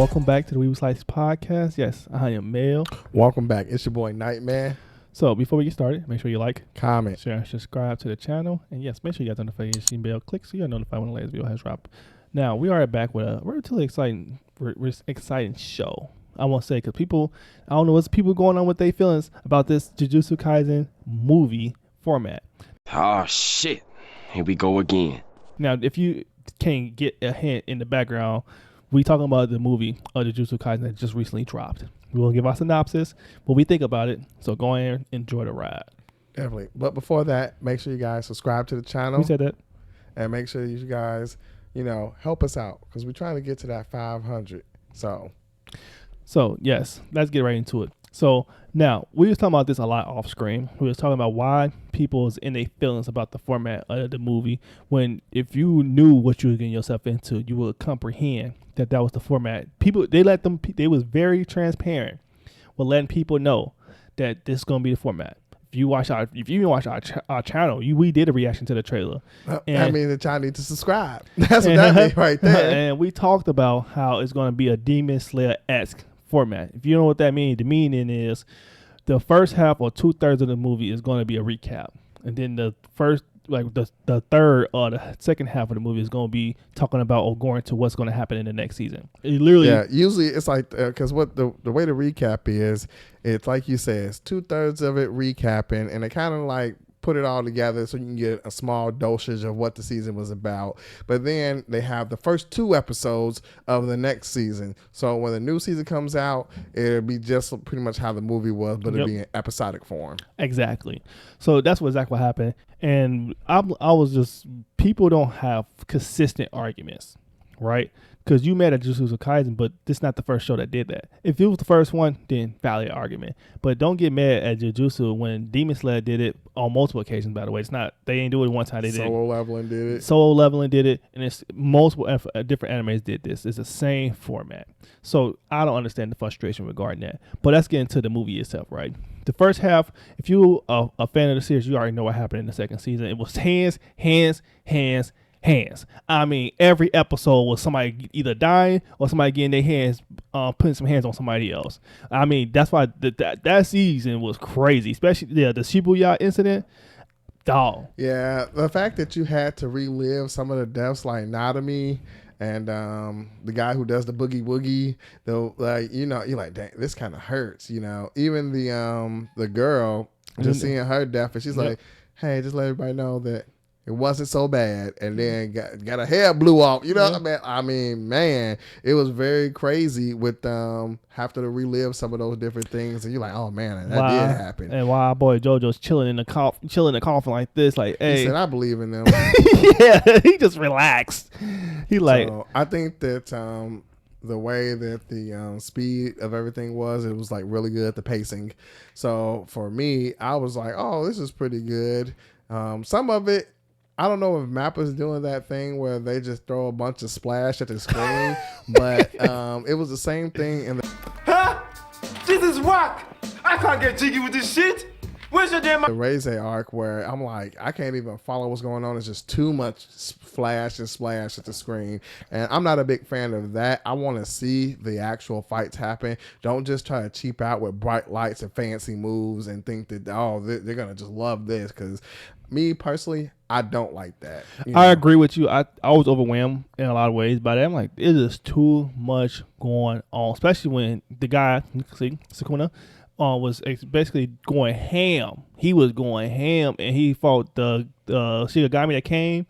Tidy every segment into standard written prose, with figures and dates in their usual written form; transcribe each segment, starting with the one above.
welcome back to the We Slice podcast. Yes, I am Mel. Welcome back. It's your boy Nightman. So before we get started, make sure you like, comment, share, and subscribe to the channel. And yes, make sure you got the notification bell click so you're notified when the latest video has dropped. Now, we are back with a relatively exciting show. I want to say, because people, I don't know what's people going on with their feelings about this Jujutsu Kaisen movie format. Oh, shit. Here we go again. Now, if you can get a hint in the background, we talking about the movie of the Jujutsu Kaisen that just recently dropped. We will give our synopsis, what we think about it. So go in and enjoy the ride. Definitely. But before that, make sure you guys subscribe to the channel. We said that. And make sure you guys, help us out because we're trying to get to that 500. So yes, let's get right into it. So now, we was talking about this a lot off screen. We was talking about why people is in their feelings about the format of the movie, when if you knew what you were getting yourself into, you would comprehend that was the format. People, they was very transparent with letting people know that this is going to be the format. If you watch our channel, we did a reaction to the trailer. That means that y'all need to subscribe. That's what that means right there. And we talked about how it's going to be a Demon Slayer-esque format. If you know what that means, the meaning is the first half or 2/3 of the movie is going to be a recap, and then the third or the second half of the movie is going to be talking about or going to what's going to happen in the next season. It literally, yeah. Usually it's like because what the way the recap is, it's like you said, it's 2/3 of it recapping, and it kind of like put it all together so you can get a small dosage of what the season was about. But then they have the first 2 episodes of the next season. So when the new season comes out, it'll be just pretty much how the movie was, but it'll be in episodic form. Exactly. So that's exactly what happened. And I was just, people don't have consistent arguments, right? Because you mad at Jujutsu Kaisen, but this is not the first show that did that. If it was the first one, then valid argument. But don't get mad at Jujutsu when Demon Slayer did it on multiple occasions, by the way. It's not, they ain't do it one time. They did Solo Leveling did it. Solo Leveling did it. And it's multiple different animes did this. It's the same format. So I don't understand the frustration regarding that. But let's get into the movie itself, right? The first half, if you're a fan of the series, you already know what happened in the second season. It was hands. I mean, every episode was somebody either dying or somebody getting their hands, putting some hands on somebody else. I mean, that's why that season was crazy, especially the Shibuya incident. Dog. Yeah, the fact that you had to relive some of the deaths, like Nadami and the guy who does the boogie woogie, you're like, dang, this kind of hurts. Even the girl, just seeing her death, and she's like, hey, just let everybody know that it wasn't so bad, and then got her hair blew off. I mean, man, it was very crazy with having to relive some of those different things, and you're like, oh man, that did happen. And why our boy JoJo's chilling in the coffin like this, like, hey, he said, I believe in them. Yeah, he just relaxed. So I think that the way that the speed of everything was, it was like really good, the pacing. So for me, I was like, oh, this is pretty good. Some of it, I don't know if Mappa's doing that thing where they just throw a bunch of splash at the screen, but it was the same thing in the This is rock! I can't get jiggy with this shit! Where's your damn... the Raise arc, where I'm like, I can't even follow what's going on. It's just too much flash and splash at the screen. And I'm not a big fan of that. I want to see the actual fights happen. Don't just try to cheap out with bright lights and fancy moves and think that, they're going to just love this. Because me personally, I don't like that. I agree with you. I was overwhelmed in a lot of ways by that. I'm like, it is too much going on, especially when the guy, Sukuna, was basically going ham. He was going ham, and he fought the Shigami that came,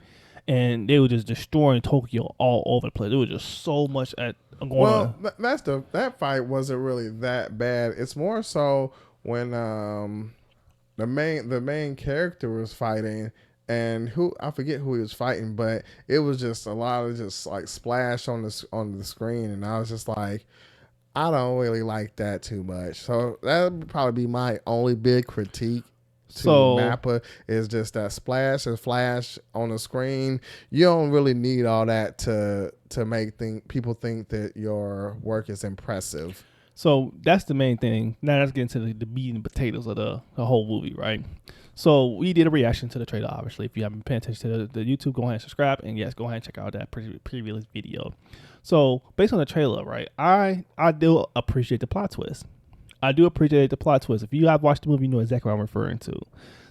and they were just destroying Tokyo all over the place. It was just so much going on. Well, that fight wasn't really that bad. It's more so when the main character was fighting, and I forget who he was fighting, but it was just a lot of just like splash on the screen, and I was just like, I don't really like that too much. So that would probably be my only big critique to Mappa, is just that splash and flash on the screen. You don't really need all that to make people think that your work is impressive. So that's the main thing. Now let's get into the meat and potatoes of the whole movie, right? So we did a reaction to the trailer, obviously. If you haven't been paying attention to the YouTube, go ahead and subscribe. And yes, go ahead and check out that previous video. So based on the trailer, right? I do appreciate the plot twist. I do appreciate the plot twist. If you have watched the movie, you know exactly what I'm referring to.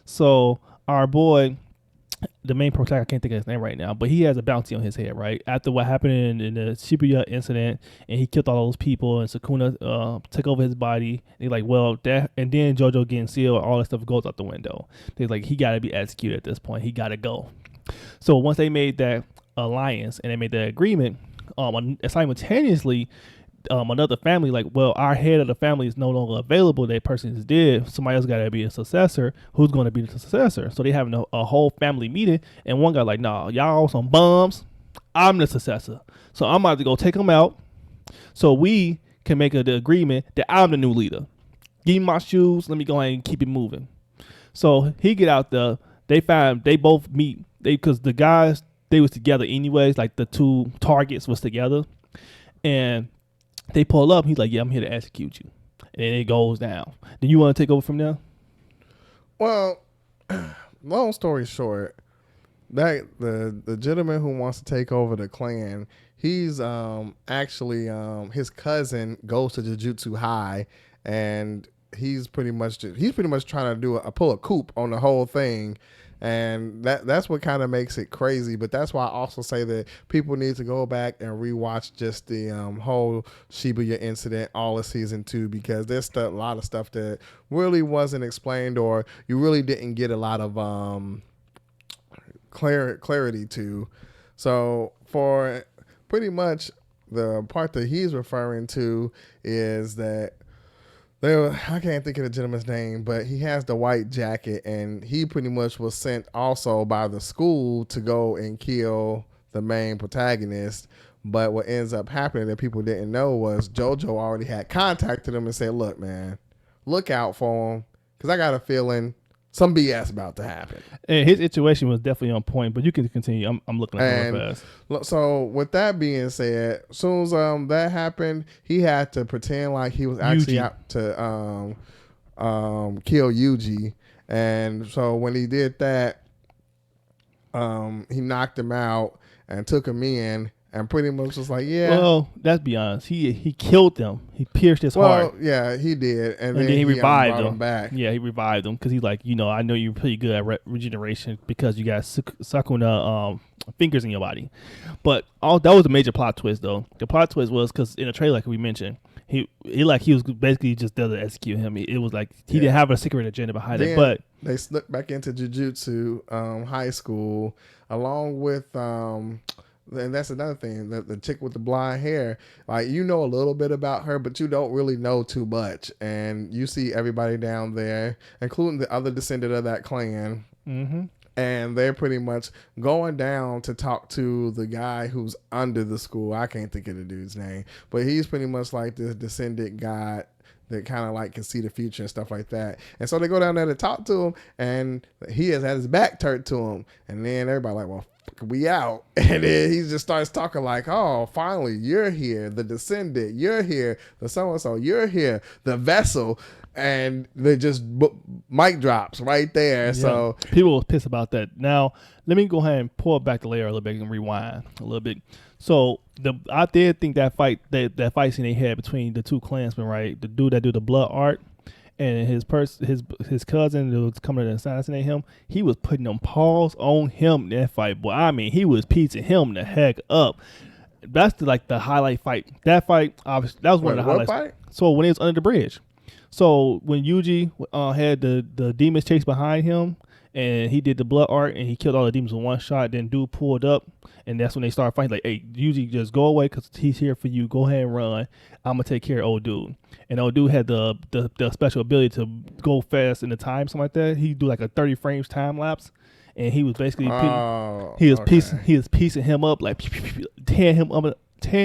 So our boy, the main protagonist, I can't think of his name right now, but he has a bounty on his head, right? After what happened in the Shibuya incident, and he killed all those people, and Sukuna took over his body. He's like, well, that, and then JoJo getting sealed, all that stuff goes out the window. He's like, he got to be executed at this point. He got to go. So once they made that alliance and they made that agreement, simultaneously, another family like, well, our head of the family is no longer available. That person is dead. Somebody else got to be a successor. Who's going to be the successor? So they having a whole family meeting, and one guy like, nah, y'all some bums. I'm the successor. So I'm about to go take them out so we can make the agreement that I'm the new leader. Give me my shoes. Let me go ahead and keep it moving. So he get out there. They both meet. Because the guys, they was together anyways. Like the two targets was together. And they pull up. He's like, yeah, I'm here to execute you. And it goes down. Then you want to take over from there? Well, long story short, that the gentleman who wants to take over the clan, he's actually his cousin goes to Jujutsu High, and he's pretty much trying to pull a coup on the whole thing. And that's what kind of makes it crazy. But that's why I also say that people need to go back and rewatch just the whole Shibuya incident, all of season 2, because there's a lot of stuff that really wasn't explained, or you really didn't get a lot of clarity to. So for pretty much the part that he's referring to is that I can't think of the gentleman's name, but he has the white jacket, and he pretty much was sent also by the school to go and kill the main protagonist. But what ends up happening that people didn't know was JoJo already had contacted him and said, look, man, look out for him, because I got a feeling some BS about to happen. And his situation was definitely on point, but you can continue. I'm looking at it fast. So with that being said, as soon as that happened, he had to pretend like he was actually out to kill Yuji. And so when he did that, he knocked him out and took him in. And pretty much was like, yeah. Well, let's be honest. He killed them. He pierced his heart. Well, yeah, he did. And then he revived him back. Yeah, he revived him because he's like, I know you're pretty good at regeneration because you got Sakuna fingers in your body. But that was a major plot twist, though. The plot twist was because in the trailer, like we mentioned, he was basically just there to execute him. It was like he didn't have a secret agenda behind it. But they slipped back into Jujutsu high school along with and that's another thing, the chick with the blonde hair, like, you know a little bit about her, but you don't really know too much. And you see everybody down there, including the other descendant of that clan. Mm-hmm. And they're pretty much going down to talk to the guy who's under the school. I can't think of the dude's name, but he's pretty much like this descendant guy that kind of like can see the future and stuff like that. And so they go down there to talk to him, and he has had his back turned to him. And then everybody like, well, we out. And then he just starts talking like, oh, finally, you're here, the descendant, you're here, the so-and-so, you're here, the vessel. And they just mic drops right there. Yeah. So people was pissed about that. Now, let me go ahead and pull back the layer a little bit and rewind a little bit. So I did think that fight scene they had between the two clansmen, right? The dude that do the blood art and his cousin that was coming to assassinate him, he was putting them paws on him in that fight. Boy, I mean, he was piecing him the heck up. That's the highlight fight. That fight, obviously, that was one of the highlights. Fight? So when he was under the bridge. So when Yuji had the demons chase behind him, and he did the blood art, and he killed all the demons in one shot, then dude pulled up, and that's when they started fighting. Like, hey, Yuji, just go away because he's here for you. Go ahead and run. I'm going to take care of old dude. And old dude had the special ability to go fast in the time, something like that. He'd do like a 30 frames time lapse. And he was basically piecing him up, like tearing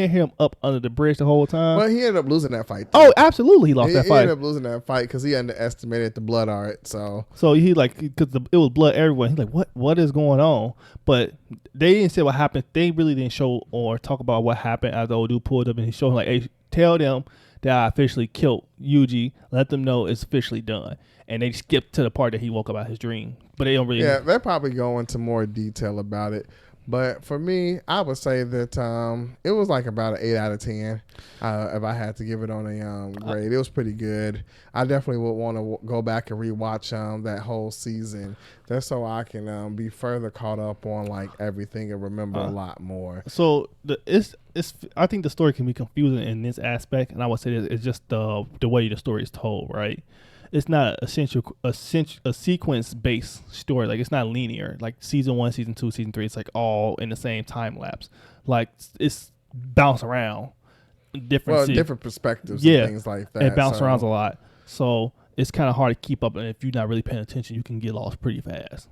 him up under the bridge the whole time. Well, he ended up losing that fight, though. Oh, absolutely, he lost that fight. He ended up losing that fight because he underestimated the blood art. So he because it was blood everywhere. He's like, what is going on? But they didn't say what happened. They really didn't show or talk about what happened after old dude pulled up, and he showed him like, hey, tell them that I officially killed Yuji. Let them know it's officially done. And they skipped to the part that he woke up out his dream. But they don't really. Yeah, they'll probably go into more detail about it. But for me, I would say that it was like about an 8 out of 10. If I had to give it on a grade, it was pretty good. I definitely would want to go back and rewatch that whole season, just so I can be further caught up on like everything and remember a lot more. So it's I think the story can be confusing in this aspect, and I would say that it's just the way the story is told, right? It's not a sequence based story. Like it's not linear. Like season 1, season 2, season 3. It's like all in the same time lapse. Like it's bounce around different perspectives and things like that. It bounce around a lot. So it's kind of hard to keep up. And if you're not really paying attention, you can get lost pretty fast.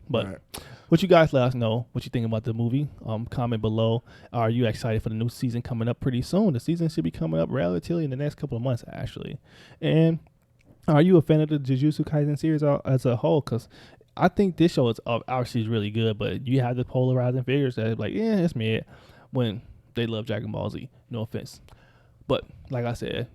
But what you guys let us know what you think about the movie. Comment below. Are you excited for the new season coming up pretty soon? The season should be coming up relatively in the next couple of months, actually. And are you a fan of the Jujutsu Kaisen series as a whole? Because I think this show is obviously really good, but you have the polarizing figures that are like, yeah, it's mid, when they love Dragon Ball Z. No offense. But like I said,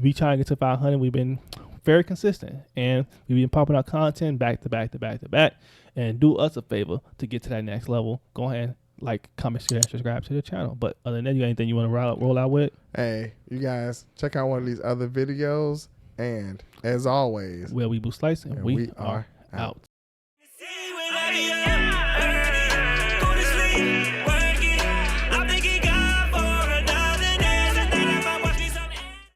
we trying to get to 500. We've been very consistent, and we've been popping out content back to back to back to back. And do us a favor to get to that next level. Go ahead, like, comment, share, and subscribe to the channel. But other than that, you got anything you want to roll out with? Hey, you guys, check out one of these other videos. And as always, Where we boo slice, and we are out.